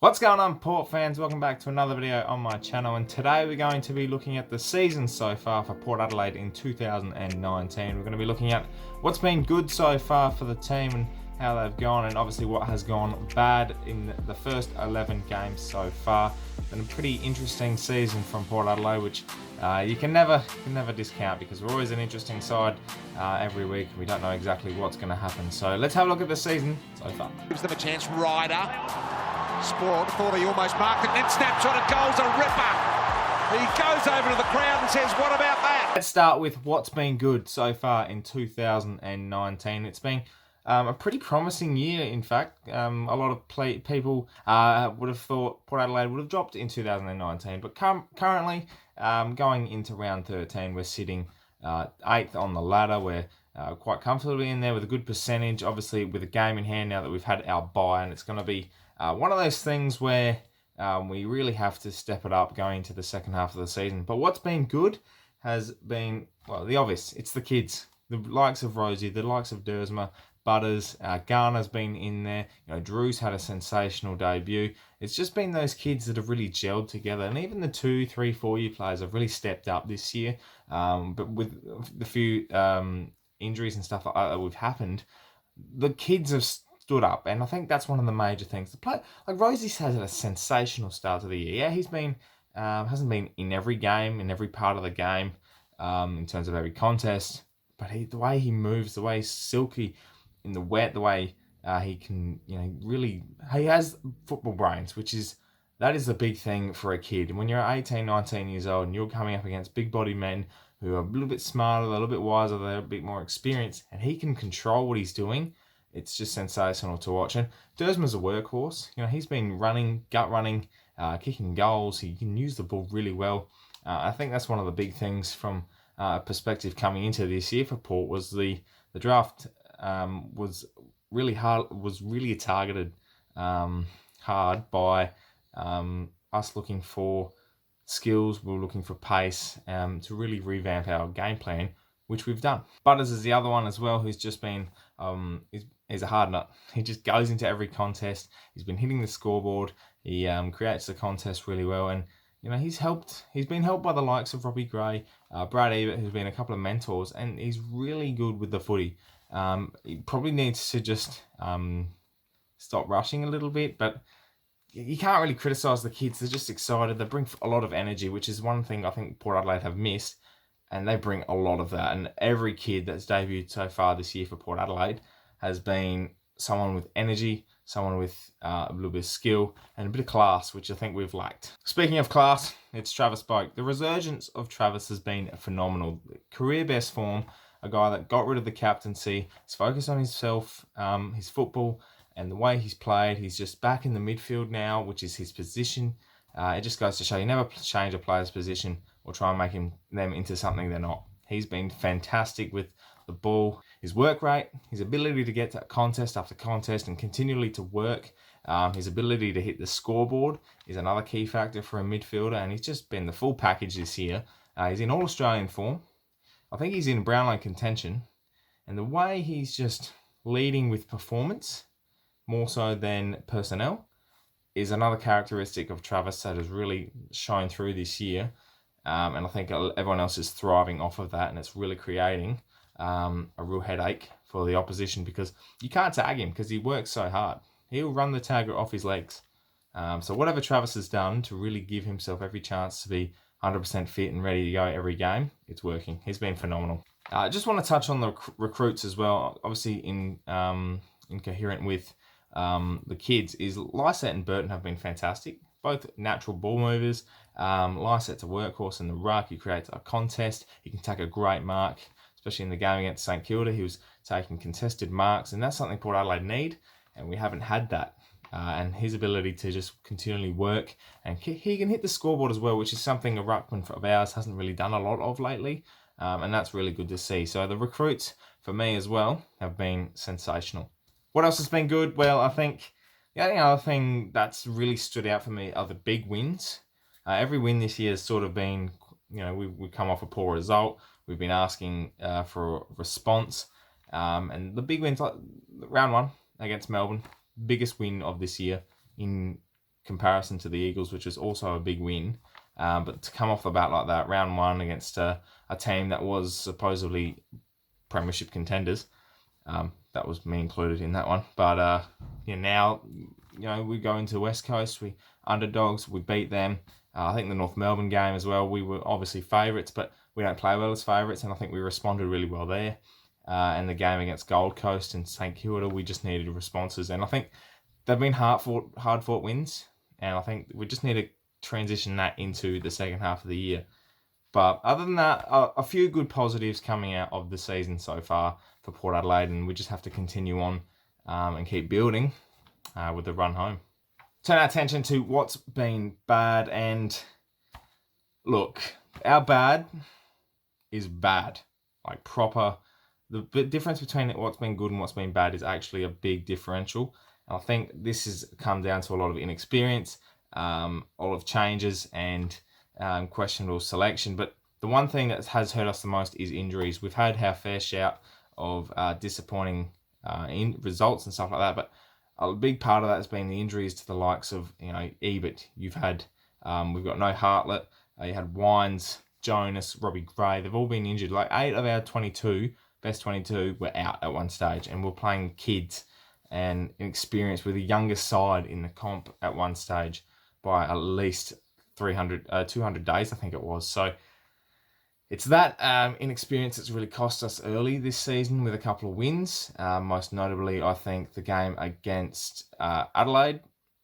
What's going on, Port fans? Welcome back to another video on my channel, and today we're going to be looking at the season so far for Port Adelaide in 2019. We're going to be looking at what's been good so far for the team and how they've gone, and obviously what has gone bad in the first 11 games so far. It's been a pretty interesting season from Port Adelaide, which you can never discount, because we're always an interesting side every week. We don't know exactly what's going to happen. So let's have a look at the season so far. Gives them a chance. Ryder spoiled, thought he almost marked it, and then snapshot of goals, a ripper. He goes over to the crowd and says, what about that? Let's start with what's been good so far in 2019. It's been a pretty promising year, in fact. A lot of people would have thought Port Adelaide would have dropped in 2019, but currently, going into round 13, we're sitting 8th on the ladder. We're quite comfortably in there with a good percentage, obviously with a game in hand now that we've had our bye, and it's going to be one of those things where we really have to step it up going into the second half of the season. But what's been good has been, well, the obvious. It's the kids, the likes of Rosie, the likes of Dersma, Butters, Garner's been in there. Drew's had a sensational debut. It's just been those kids that have really gelled together, and even the 2, 3, 4-year players have really stepped up this year. But with the few injuries and stuff like that we've happened, the kids have stood up, and I think that's one of the major things. The play, like Rosie's had a sensational start to the year. Yeah, he's been hasn't been in every game, in every part of the game, in terms of every contest, but the way he moves, the way he's silky in the wet, the way he can, really, he has football brains, that is the big thing for a kid. When you're 18, 19 years old and you're coming up against big body men who are a little bit smarter, a little bit wiser, they're a bit more experienced, and he can control what he's doing, it's just sensational to watch. And Dersma's a workhorse. He's been running, gut running, kicking goals. He can use the ball really well. I think that's one of the big things from a perspective coming into this year for Port was the draft was really hard, was really targeted hard by us looking for skills. We were looking for pace to really revamp our game plan, which we've done. Butters is the other one as well, who's just been he's a hard nut. He just goes into every contest. He's been hitting the scoreboard. He creates the contest really well, and he's been helped by the likes of Robbie Gray, Brad Ebert, who's been a couple of mentors, and he's really good with the footy. He probably needs to just stop rushing a little bit, but you can't really criticise the kids. They're just excited. They bring a lot of energy, which is one thing I think Port Adelaide have missed, and they bring a lot of that. And every kid that's debuted so far this year for Port Adelaide has been someone with energy, someone with a little bit of skill and a bit of class, which I think we've lacked. Speaking of class, it's Travis Boak. The resurgence of Travis has been phenomenal. Career best form, a guy that got rid of the captaincy, he's focused on himself, his football, and the way he's played. He's just back in the midfield now, which is his position. It just goes to show you never change a player's position or try and make them into something they're not. He's been fantastic with the ball, his work rate, his ability to get to contest after contest and continually to work. His ability to hit the scoreboard is another key factor for a midfielder, and he's just been the full package this year. He's in All-Australian form. I think he's in Brownlow contention, and the way he's just leading with performance, more so than personnel, is another characteristic of Travis that has really shown through this year. And I think everyone else is thriving off of that, and it's really creating a real headache for the opposition, because you can't tag him because he works so hard. He'll run the tagger off his legs. So whatever Travis has done to really give himself every chance to be 100% fit and ready to go every game, it's working. He's been phenomenal. I just want to touch on the recruits as well. Obviously, in coherent with the kids, is Lysette and Burton have been fantastic. Both natural ball movers. Lysette's a workhorse in the ruck. He creates a contest. He can take a great mark, especially in the game against St Kilda. He was taking contested marks, and that's something Port Adelaide need, and we haven't had that. And his ability to just continually work, and he can hit the scoreboard as well, which is something a ruckman of ours hasn't really done a lot of lately, and that's really good to see. So the recruits, for me as well, have been sensational. What else has been good? Well, I think the only other thing that's really stood out for me are the big wins. Every win this year has sort of been, we come off a poor result. We've been asking for a response. And the big wins, like round 1 against Melbourne, biggest win of this year in comparison to the Eagles, which was also a big win. But to come off the bat like that, round one against a team that was supposedly premiership contenders, that was me included in that one. But now we go into West Coast, we underdogs, we beat them. I think the North Melbourne game as well, we were obviously favourites, but we don't play well as favourites, and I think we responded really well there. And the game against Gold Coast and St Kilda, we just needed responses, and I think they've been hard fought wins, and I think we just need to transition that into the second half of the year. But other than that, a few good positives coming out of the season so far for Port Adelaide, and we just have to continue on and keep building with the run home. Turn our attention to what's been bad, and look, our bad is bad, like proper. The difference between what's been good and what's been bad is actually a big differential. And I think this has come down to a lot of inexperience, a lot of changes, and questionable selection. But the one thing that has hurt us the most is injuries. We've had our fair share of disappointing results and stuff like that, but a big part of that has been the injuries to the likes of Ebert. We've got no Hartlett. You had Wines, Jonas, Robbie Gray. They've all been injured. Like 8 of our best 22 were out at one stage, and we're playing kids and inexperienced with the youngest side in the comp at one stage by at least 200 days, I think it was. So it's that inexperience that's really cost us early this season with a couple of wins. Most notably, I think the game against Adelaide,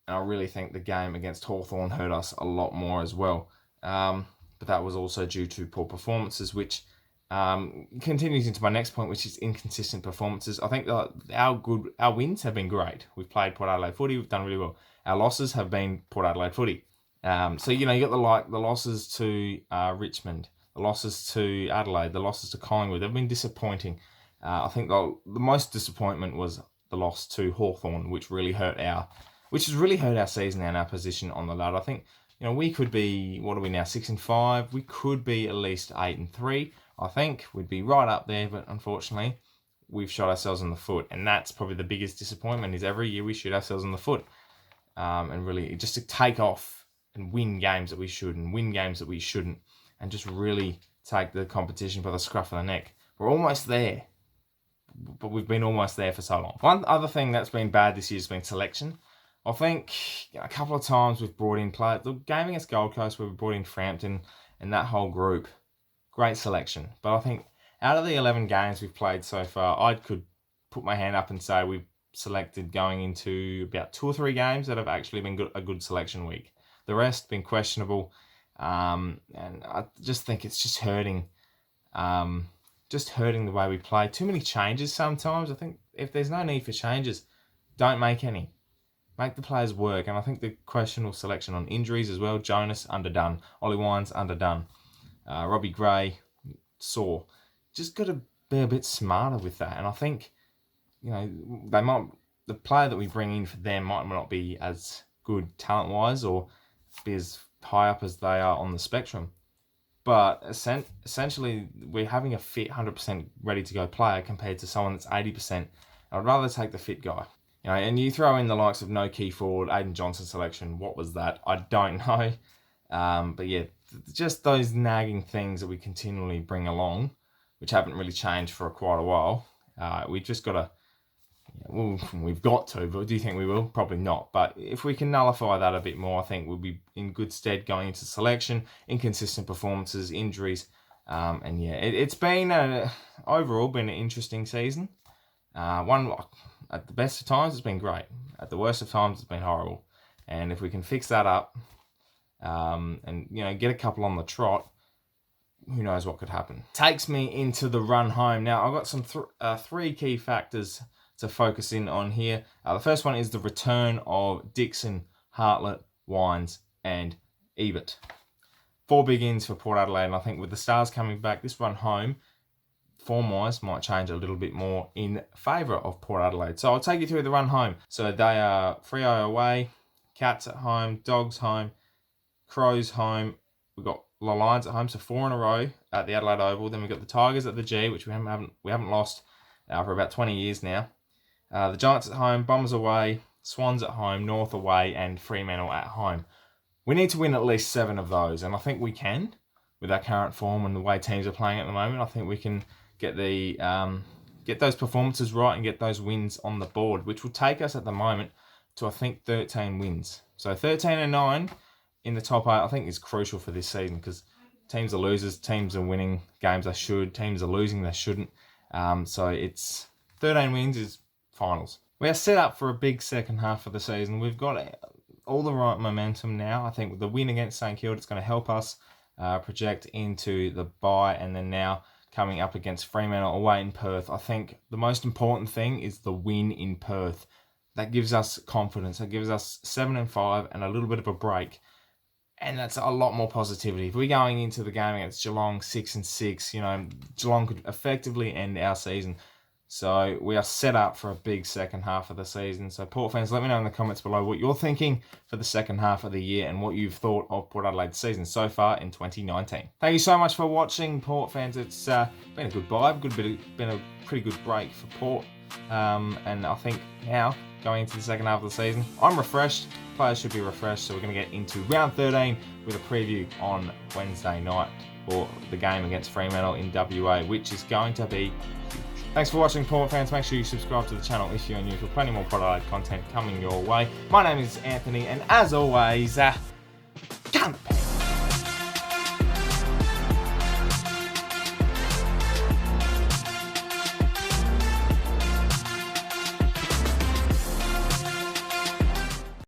and I really think the game against Hawthorn hurt us a lot more as well. But that was also due to poor performances, which continues into my next point, which is inconsistent performances. I think our wins have been great. We've played Port Adelaide footy. We've done really well. Our losses have been Port Adelaide footy. So you got the losses to Richmond, the losses to Adelaide, the losses to Collingwood. They've been disappointing. I think the most disappointment was the loss to Hawthorn, which has really hurt our season and our position on the ladder. I think we could be, what are we now, 6-5? We could be at least 8-3. I think we'd be right up there, but unfortunately, we've shot ourselves in the foot, and that's probably the biggest disappointment. Is every year we shoot ourselves in the foot, and really just to take off and win games that we should and win games that we shouldn't, and just really take the competition by the scruff of the neck. We're almost there, but we've been almost there for so long. One other thing that's been bad this year has been selection. I think a couple of times we've brought in players. The game against Gold Coast, where we brought in Frampton and that whole group, great selection. But I think out of the 11 games we've played so far, I could put my hand up and say we've selected going into about 2 or 3 games that have actually been a good selection week. The rest been questionable, and I just think it's just hurting the way we play. Too many changes sometimes. I think if there's no need for changes, don't make any. Make the players work. And I think the questionable selection on injuries as well. Jonas, underdone. Ollie Wines, underdone. Robbie Gray, sore. Just got to be a bit smarter with that. And I think, the player that we bring in for them might not be as good talent-wise or be as high up as they are on the spectrum. But essentially, we're having a fit 100% ready-to-go player compared to someone that's 80%. I'd rather take the fit guy. And you throw in the likes of no key forward, Aiden Johnson selection. What was that? I don't know. But yeah, just those nagging things that we continually bring along, which haven't really changed for quite a while. We've just got to, we've got to, but do you think we will? Probably not. But if we can nullify that a bit more, I think we'll be in good stead going into selection, inconsistent performances, injuries. And yeah, it's been overall been an interesting season. One at the best of times, it's been great. At the worst of times, it's been horrible. And if we can fix that up, and get a couple on the trot, who knows what could happen. Takes me into the run home. Now, I've got some 3 key factors to focus in on here. The first one is the return of Dixon, Hartlett, Wines, and Ebert. 4 big ins for Port Adelaide, and I think with the Stars coming back, this run home, form-wise, might change a little bit more in favour of Port Adelaide. So I'll take you through the run home. So they are Freo away, Cats at home, Dogs home, Crows home. We've got the Lions at home, so 4 in a row at the Adelaide Oval. Then we've got the Tigers at the G, which we haven't lost for about 20 years now. The Giants at home, Bombers away, Swans at home, North away, and Fremantle at home. We need to win at least 7 of those, and I think we can with our current form and the way teams are playing at the moment. I think we can get get those performances right and get those wins on the board, which will take us at the moment to, I think, 13 wins. So 13-9 in the top 8, I think, is crucial for this season, because teams are losers, teams are winning games they should, teams are losing they shouldn't. So it's 13 wins is finals. We are set up for a big second half of the season. We've got all the right momentum now. I think with the win against St Kilda, it's going to help us project into the bye, and then now coming up against Fremantle away in Perth. I think the most important thing is the win in Perth. That gives us confidence. That gives us 7-5 and a little bit of a break. And that's a lot more positivity. If we're going into the game against Geelong 6-6, Geelong could effectively end our season. So we are set up for a big second half of the season. So Port fans, let me know in the comments below what you're thinking for the second half of the year and what you've thought of Port Adelaide's season so far in 2019. Thank you so much for watching, Port fans. It's been a good vibe, been a pretty good break for Port. And I think now, going into the second half of the season, I'm refreshed. Players should be refreshed. So we're going to get into round 13 with a preview on Wednesday night for the game against Fremantle in WA, which is going to be huge. Thanks for watching, Port fans. Make sure you subscribe to the channel if you're new, for plenty more Port Adelaide content coming your way. My name is Anthony, and as always, can't